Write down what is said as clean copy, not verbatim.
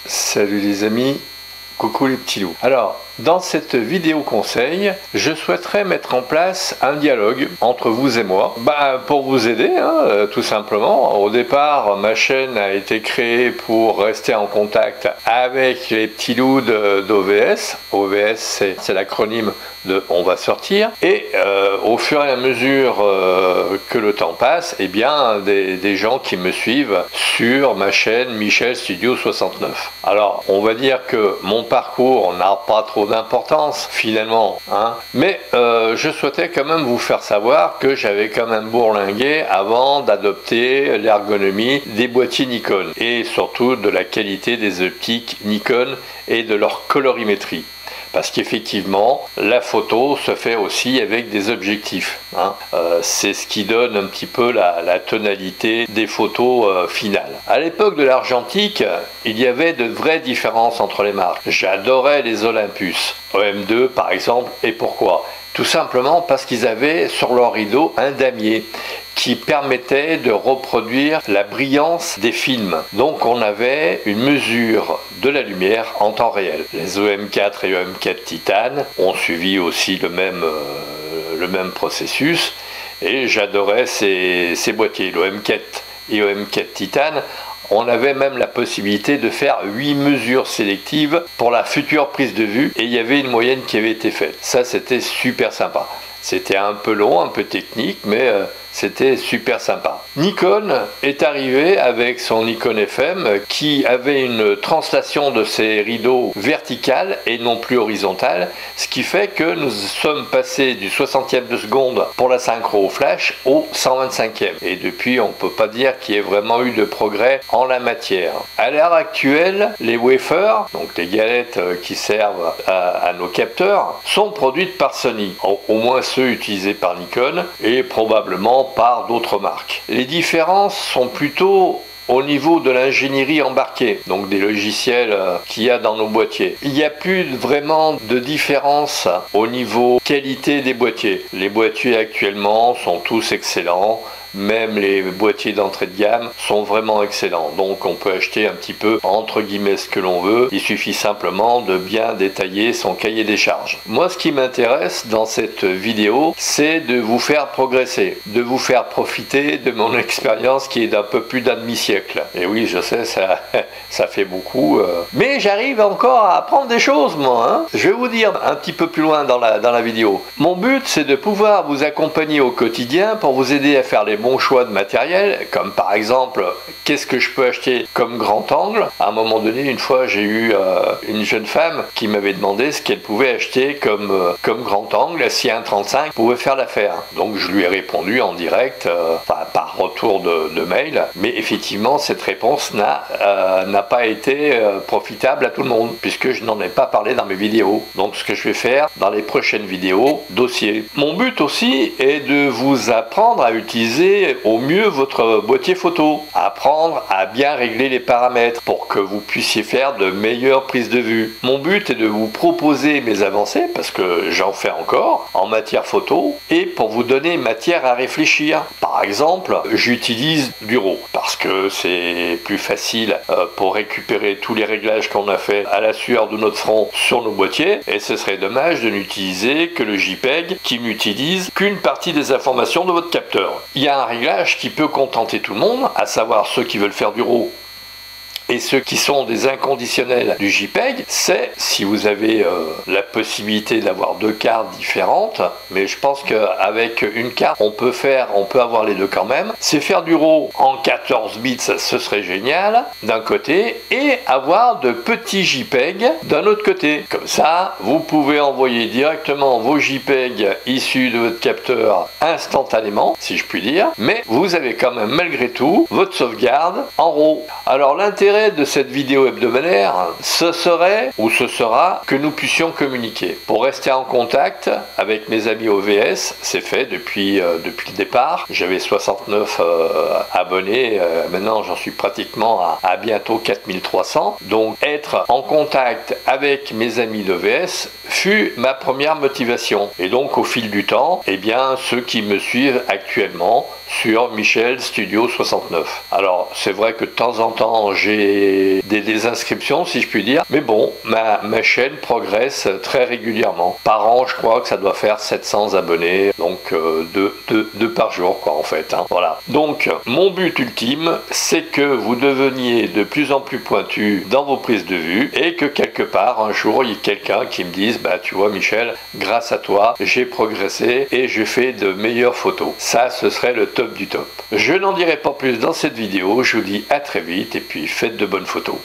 Salut les amis, coucou les petits loups. Alors, dans cette vidéo conseil, je souhaiterais mettre en place un dialogue entre vous et moi, pour vous aider, tout simplement. Au départ, ma chaîne a été créée pour rester en contact avec les petits loups d'OVS. OVS, c'est l'acronyme de On va sortir. Et au fur et à mesure que le temps passe, eh bien, des gens qui me suivent sur ma chaîne Michel Studio 69. Alors, on va dire que mon parcours n'a pas trop d'importance finalement, mais je souhaitais quand même vous faire savoir que j'avais quand même bourlingué avant d'adopter l'ergonomie des boîtiers Nikon et surtout de la qualité des optiques Nikon et de leur colorimétrie. Parce qu'effectivement, la photo se fait aussi avec des objectifs. C'est ce qui donne un petit peu la tonalité des photos finales. À l'époque de l'argentique, il y avait de vraies différences entre les marques. J'adorais les Olympus, OM2 par exemple, et pourquoi ? Tout simplement parce qu'ils avaient sur leur rideau un damier qui permettait de reproduire la brillance des films. Donc on avait une mesure de la lumière en temps réel. Les EM4 et EM4 Titane ont suivi aussi le même processus et j'adorais ces boîtiers. L'EM4 et EM4 Titane, on avait même la possibilité de faire 8 mesures sélectives pour la future prise de vue et il y avait une moyenne qui avait été faite. Ça, c'était super sympa. C'était un peu long, un peu technique, mais c'était super sympa. Nikon est arrivé avec son Nikon FM qui avait une translation de ses rideaux verticale et non plus horizontale, ce qui fait que nous sommes passés du 60e de seconde pour la synchro flash au 125e. Et depuis, on ne peut pas dire qu'il y ait vraiment eu de progrès en la matière. À l'heure actuelle, les wafers, donc les galettes qui servent à nos capteurs, sont produites par Sony, au moins ceux utilisés par Nikon et probablement par d'autres marques. Les différences sont plutôt au niveau de l'ingénierie embarquée, donc des logiciels qu'il y a dans nos boîtiers. Il n'y a plus vraiment de différence au niveau qualité des boîtiers. Les boîtiers actuellement sont tous excellents. Même les boîtiers d'entrée de gamme sont vraiment excellents. Donc on peut acheter un petit peu entre guillemets ce que l'on veut. Il suffit simplement de bien détailler son cahier des charges. Moi, ce qui m'intéresse dans cette vidéo, c'est de vous faire progresser, de vous faire profiter de mon expérience qui est d'un peu plus d'un demi-siècle. Et oui, je sais, ça fait beaucoup. Mais j'arrive encore à apprendre des choses, moi. Je vais vous dire un petit peu plus loin dans la vidéo. Mon but, c'est de pouvoir vous accompagner au quotidien pour vous aider à faire les bons choix de matériel, comme par exemple, qu'est-ce que je peux acheter comme grand angle. À un moment donné, une fois, j'ai eu une jeune femme qui m'avait demandé ce qu'elle pouvait acheter comme grand angle, si un 35 pouvait faire l'affaire. Donc je lui ai répondu en direct, par retour de mail, mais effectivement, cette réponse n'a pas été profitable à tout le monde, puisque je n'en ai pas parlé dans mes vidéos. Donc ce que je vais faire dans les prochaines vidéos, dossier. Mon but aussi est de vous apprendre à utiliser au mieux votre boîtier photo, apprendre à bien régler les paramètres pour que vous puissiez faire de meilleures prises de vue. Mon but est de vous proposer mes avancées, parce que j'en fais encore en matière photo, et pour vous donner matière à réfléchir. Par exemple, j'utilise du RAW parce que c'est plus facile pour récupérer tous les réglages qu'on a fait à la sueur de notre front sur nos boîtiers, et ce serait dommage de n'utiliser que le JPEG qui n'utilise qu'une partie des informations de votre capteur. Il y a un réglage qui peut contenter tout le monde, à savoir ceux qui veulent faire du RAW et ceux qui sont des inconditionnels du JPEG, c'est si vous avez la possibilité d'avoir deux cartes différentes, mais je pense qu'avec une carte, on peut avoir les deux quand même, c'est faire du RAW en 14 bits, ce serait génial, d'un côté, et avoir de petits JPEG d'un autre côté. Comme ça, vous pouvez envoyer directement vos JPEG issus de votre capteur instantanément, si je puis dire, mais vous avez quand même malgré tout votre sauvegarde en RAW. Alors l'intérêt de cette vidéo hebdomadaire, ce sera que nous puissions communiquer. Pour rester en contact avec mes amis OVS, c'est fait depuis le départ. J'avais 69 abonnés, maintenant j'en suis pratiquement à bientôt 4300. Donc être en contact avec mes amis d'OVS fut ma première motivation. Et donc au fil du temps, eh bien ceux qui me suivent actuellement sur Michel Studio 69. Alors c'est vrai que de temps en temps j'ai des inscriptions, si je puis dire. Mais bon, ma chaîne progresse très régulièrement. Par an, je crois que ça doit faire 700 abonnés, donc deux par jour, quoi, en fait. Hein. Voilà. Donc, mon but ultime, c'est que vous deveniez de plus en plus pointu dans vos prises de vue et que quelque part, un jour, il y ait quelqu'un qui me dise, bah, tu vois, Michel, grâce à toi, j'ai progressé et j'ai fait de meilleures photos. Ça, ce serait le top du top. Je n'en dirai pas plus dans cette vidéo. Je vous dis à très vite et puis faites de bonnes photos.